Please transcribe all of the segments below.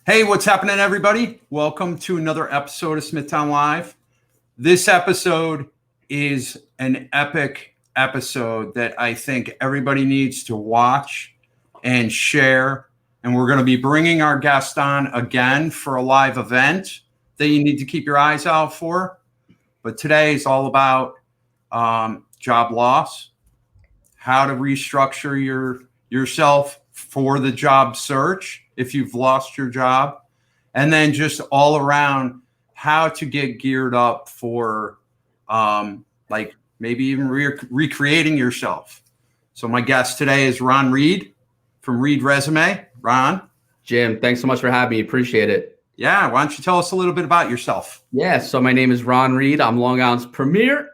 Hey, what's happening, everybody? Welcome to another episode of Smithtown Live. This episode is an epic episode that I think everybody needs to watch and share. And we're going to be bringing our guest on again for a live event that you need to keep your eyes out for. But today is all about job loss, how to restructure yourself for the job search if you've lost your job, and then just all around how to get geared up for like maybe even recreating yourself. So my guest today is Ron Reed from Reed Resume. Ron. Jim, thanks so much for having me. Appreciate it. Yeah, why don't you tell us a little bit about yourself? Yeah, so my name is Ron Reed. I'm Long Island's premier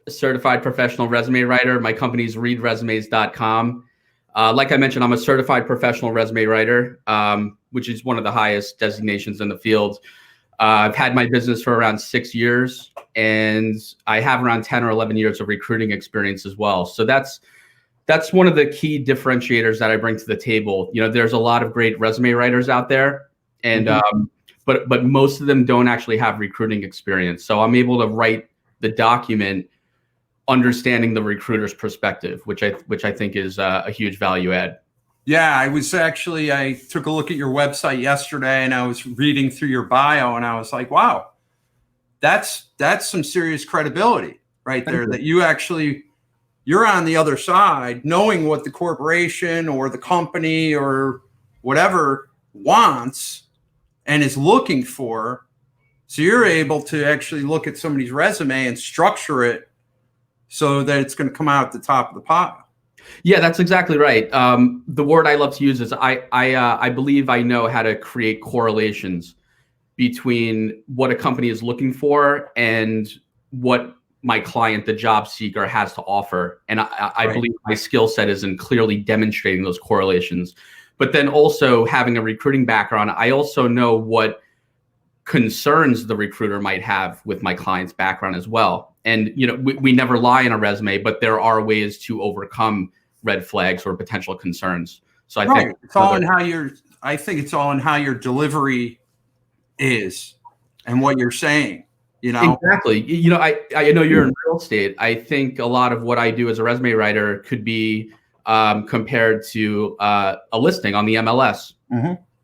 certified professional resume writer. My company is readresumes.com. Like I mentioned, I'm a certified professional resume writer, which is one of the highest designations in the field. I've had my business for around 6 years, and I have around 10 or 11 years of recruiting experience as well. So that's one of the key differentiators that I bring to the table. You know, there's a lot of great resume writers out there, and but most of them don't actually have recruiting experience. So I'm able to write the document understanding the recruiter's perspective, which I think is a huge value add. Yeah, I took a look at your website yesterday and I was reading through your bio and I was like, wow, that's some serious credibility right there, that you're on the other side knowing what the corporation or the company or whatever wants and is looking for. So you're able to actually look at somebody's resume and structure it so that it's going to come out at the top of the pile. Yeah, that's exactly right. The word I love to use is I believe I know how to create correlations between what a company is looking for and what my client, the job seeker, has to offer. And I believe my skill set is in clearly demonstrating those correlations. But then also having a recruiting background, I also know what concerns the recruiter might have with my client's background as well. And, you know, we never lie in a resume, but there are ways to overcome red flags or potential concerns. So I think it's all in how your delivery is and what you're saying, you know? Exactly. You know, I know you're in real estate. I think a lot of what I do as a resume writer could be compared to a listing on the MLS.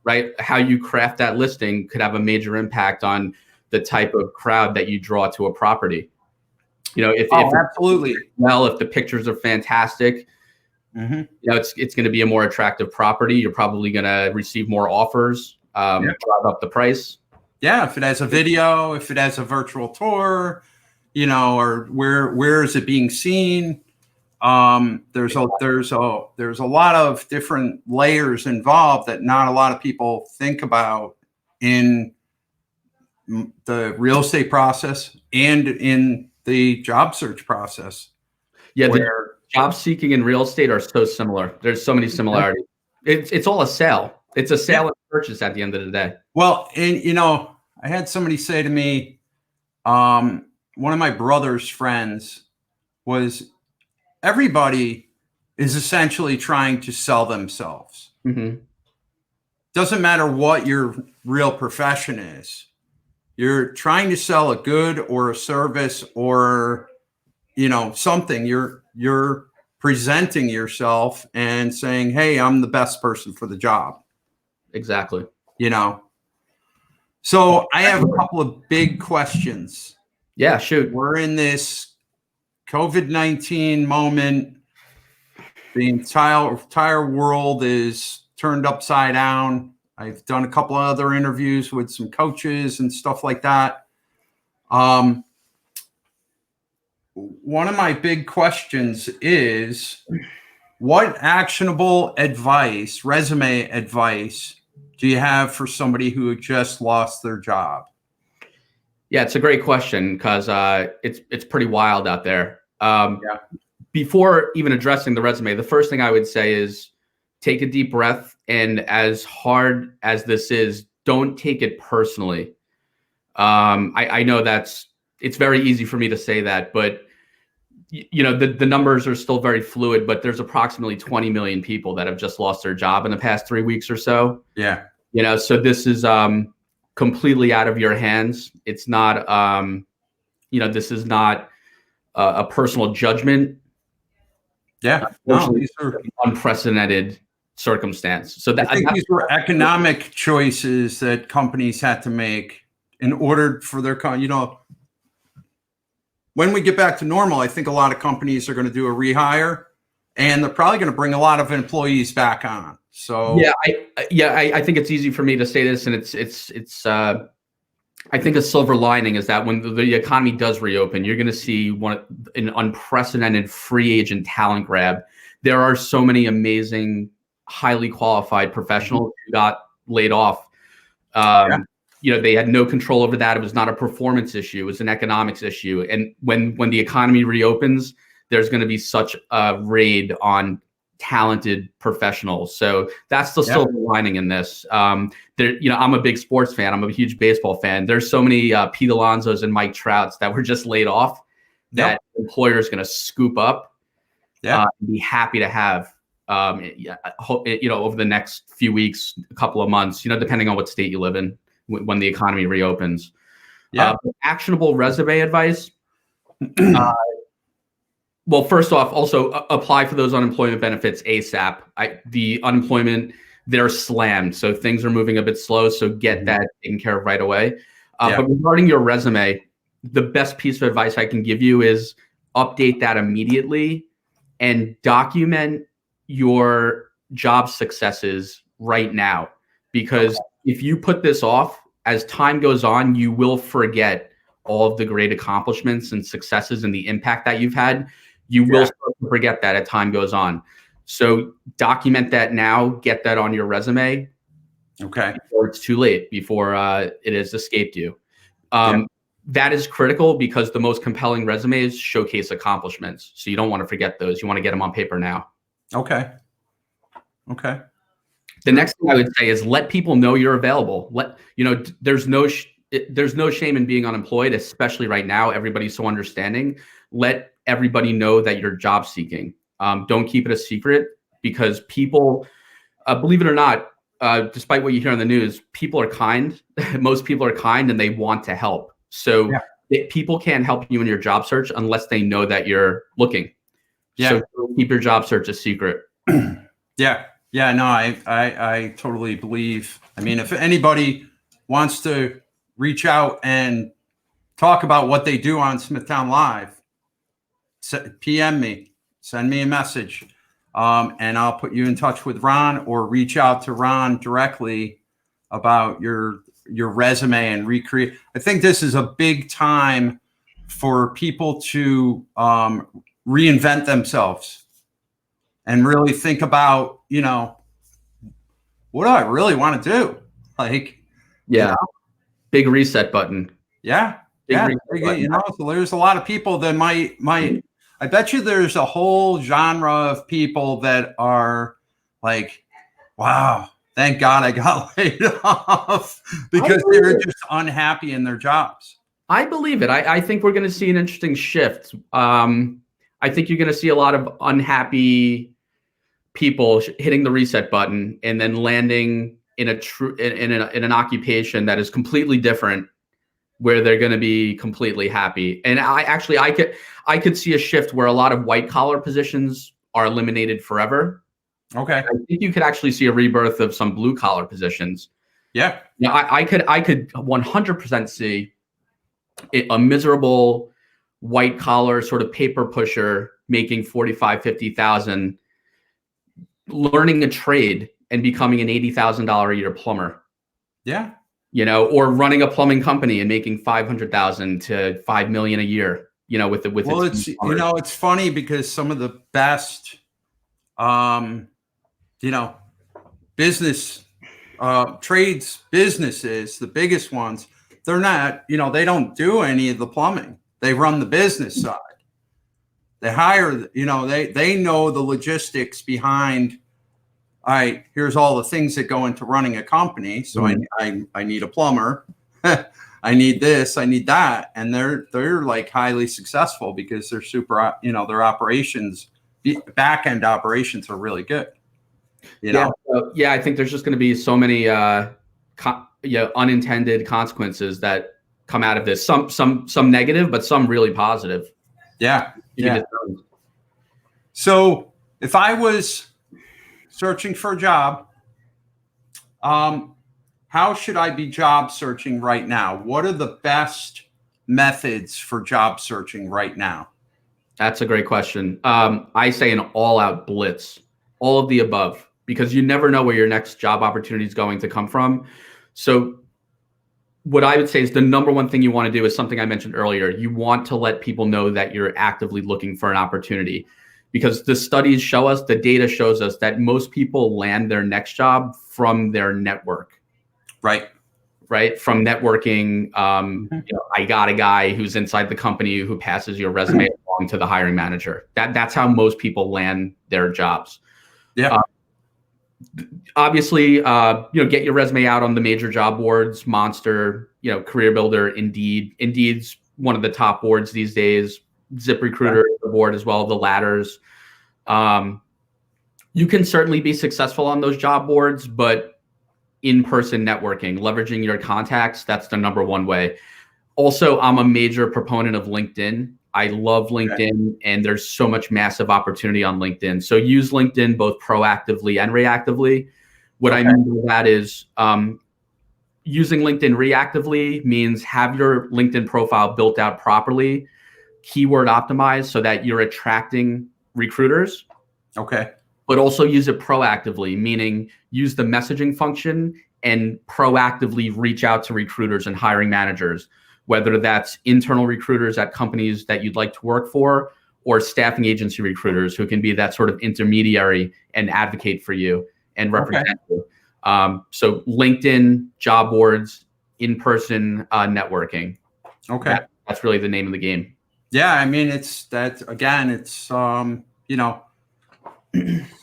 Right? How you craft that listing could have a major impact on the type of crowd that you draw to a property. You know, if absolutely. If the pictures are fantastic, you know, it's going to be a more attractive property. You're probably going to receive more offers, drive up the price. Yeah, if it has a video, if it has a virtual tour, you know, or where is it being seen? There's a lot of different layers involved that not a lot of people think about in the real estate process and in the job search process. Yeah, the job seeking and real estate are so similar. There's so many similarities. It's all a sale. It's a sale and purchase at the end of the day. Well, and you know, I had somebody say to me, one of my brother's friends was, everybody is essentially trying to sell themselves. Doesn't matter what your real profession is. You're trying to sell a good or a service or, you know, something. You're presenting yourself and saying, hey, I'm the best person for the job. Exactly. You know, so I have a couple of big questions. Yeah, shoot. We're in this COVID-19 moment. The entire world is turned upside down. I've done a couple of other interviews with some coaches and stuff like that. One of my big questions is, what actionable advice, resume advice, do you have for somebody who just lost their job? Yeah, it's a great question because it's pretty wild out there. Before even addressing the resume, the first thing I would say is take a deep breath. And as hard as this is, don't take it personally. I know it's very easy for me to say that, but you know, the numbers are still very fluid, but there's approximately 20 million people that have just lost their job in the past 3 weeks or so. Yeah. So this is completely out of your hands. It's not, this is not a personal judgment. Yeah, no, these are unprecedented circumstance. So I think these were economic choices that companies had to make in order for their when we get back to normal, I think a lot of companies are going to do a rehire, and they're probably going to bring a lot of employees back on. So I think it's easy for me to say this, and it's I think a silver lining is that when the economy does reopen, you're going to see an unprecedented free agent talent grab. There are so many amazing, highly qualified professionals who got laid off. They had no control over that. It was not a performance issue. It was an economics issue. And when the economy reopens, there's going to be such a raid on talented professionals. So that's the silver lining in this. I'm a big sports fan. I'm a huge baseball fan. There's so many Pete Alonsos and Mike Trouts that were just laid off that employers going to scoop up and be happy to have over the next few weeks, a couple of months, depending on what state you live in when the economy reopens. Actionable resume advice. Well, first off, also apply for those unemployment benefits ASAP. The unemployment, they're slammed. So things are moving a bit slow. So get that taken care of right away. But regarding your resume, the best piece of advice I can give you is update that immediately and document your job successes right now. Because if you put this off, as time goes on, you will forget all of the great accomplishments and successes and the impact that you've had. You will start to forget that as time goes on. So document that now, get that on your resume. Before it's too late, before it has escaped you. That is critical because the most compelling resumes showcase accomplishments. So you don't want to forget those. You want to get them on paper now. Okay. The next thing I would say is let people know you're available. There's no shame in being unemployed, especially right now. Everybody's so understanding. Let everybody know that you're job seeking. Don't keep it a secret because people, believe it or not, despite what you hear on the news, people are kind. Most people are kind and they want to help. So people can't help you in your job search unless they know that you're looking. So keep your job search a secret. No, I totally believe. I mean, if anybody wants to reach out and talk about what they do on Smithtown Live, PM me, send me a message, and I'll put you in touch with Ron or reach out to Ron directly about your resume and recreate. I think this is a big time for people to reinvent themselves and really think about, what do I really want to do? Big reset button. So there's a lot of people that might, I bet you there's a whole genre of people that are like, wow, thank God I got laid off because they're just unhappy in their jobs. I believe it. I think we're going to see an interesting shift. I think you're going to see a lot of unhappy people hitting the reset button and then landing in an occupation that is completely different, where they're going to be completely happy. And I could see a shift where a lot of white collar positions are eliminated forever. Okay. I think you could actually see a rebirth of some blue collar positions. I could 100% see a miserable white collar sort of paper pusher making 45, 50,000, learning a trade and becoming an $80,000 a year plumber. Or running a plumbing company and making 500,000 to 5 million a year. It's funny because some of the best, business trades businesses, the biggest ones, they're not, they don't do any of the plumbing. They run the business side. They hire, they know the logistics behind. All right, here's all the things that go into running a company. So I need a plumber. I need this, I need that. And they're like highly successful because they're super, their operations, back end operations are really good. I think there's just going to be so many unintended consequences that come out of this. Some negative, but some really positive. Yeah. So if I was searching for a job, how should I be job searching right now? What are the best methods for job searching right now? That's a great question. I say an all-out blitz, all of the above, because you never know where your next job opportunity is going to come from. So what I would say is the number one thing you want to do is something I mentioned earlier. You want to let people know that you're actively looking for an opportunity, because the studies show us, the data shows us that most people land their next job from their network. Right. From networking. I got a guy who's inside the company who passes your resume along to the hiring manager. That's how most people land their jobs. Yeah. Obviously, get your resume out on the major job boards, Monster, Career Builder, Indeed. Indeed's one of the top boards these days. ZipRecruiter is the board as well, the ladders. You can certainly be successful on those job boards, but in-person networking, leveraging your contacts, that's the number one way. Also, I'm a major proponent of LinkedIn. I love LinkedIn, and there's so much massive opportunity on LinkedIn. So use LinkedIn both proactively and reactively. What I mean by that is using LinkedIn reactively means have your LinkedIn profile built out properly, keyword optimized so that you're attracting recruiters. Okay. But also use it proactively, meaning use the messaging function and proactively reach out to recruiters and hiring managers, whether that's internal recruiters at companies that you'd like to work for, or staffing agency recruiters who can be that sort of intermediary and advocate for you and represent you. So LinkedIn, job boards, in-person networking. Okay. That's really the name of the game. Yeah. I mean,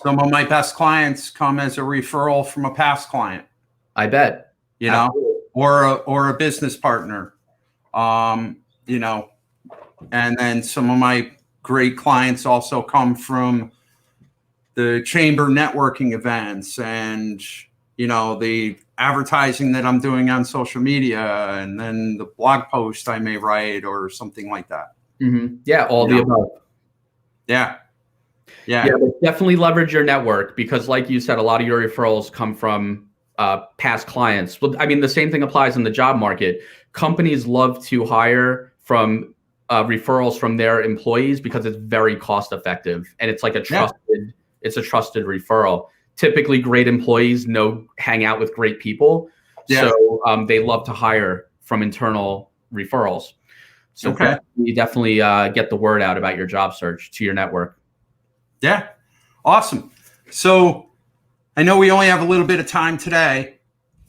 some of my best clients come as a referral from a past client. I bet. Or a business partner. And then some of my great clients also come from the chamber networking events and, the advertising that I'm doing on social media, and then the blog post I may write or something like that. Mm-hmm. Yeah. All the above. Yeah. But definitely leverage your network, because like you said, a lot of your referrals come from past clients. Well, I mean, the same thing applies in the job market. Companies love to hire from referrals from their employees because it's very cost effective, and it's like a trusted referral. Typically, great employees hang out with great people. So they love to hire from internal referrals. So you definitely get the word out about your job search to your network. Yeah. Awesome. So I know we only have a little bit of time today,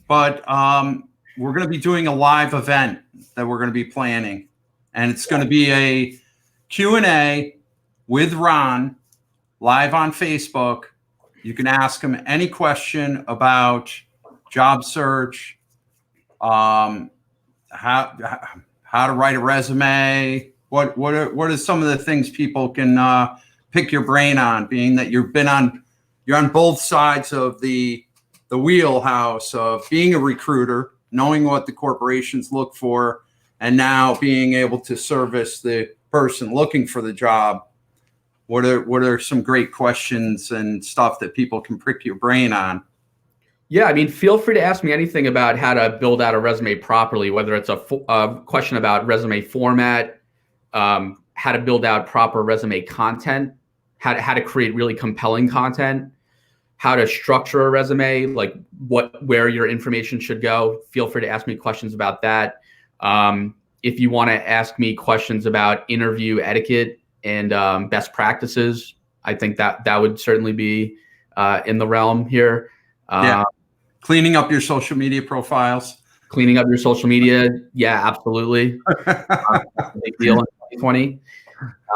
but we're going to be doing a live event that we're going to be planning, and it's going to be a Q&A with Ron live on Facebook. You can ask him any question about job search, how to write a resume. What are some of the things people can pick your brain on, being that you're on both sides of the wheelhouse of being a recruiter, knowing what the corporations look for, and now being able to service the person looking for the job. What are some great questions and stuff that people can prick your brain on? Yeah, I mean, feel free to ask me anything about how to build out a resume properly, whether it's a question about resume format, how to build out proper resume content, how to create really compelling content, how to structure a resume, like where your information should go. Feel free to ask me questions about that. If you want to ask me questions about interview etiquette and best practices, I think that would certainly be in the realm here. Cleaning up your social media profiles. Cleaning up your social media. Yeah, absolutely. Big deal in 2020.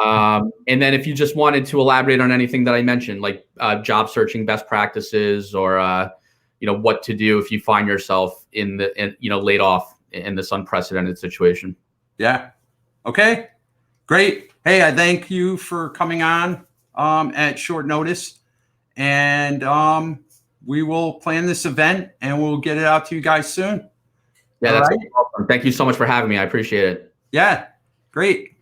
And then if you just wanted to elaborate on anything that I mentioned, like job searching best practices, or what to do if you find yourself laid off in this unprecedented situation. Yeah. Okay. Great. Hey, I thank you for coming on at short notice, and we will plan this event and we'll get it out to you guys soon. Yeah, All that's right? awesome. Thank you so much for having me. I appreciate it. Yeah, great.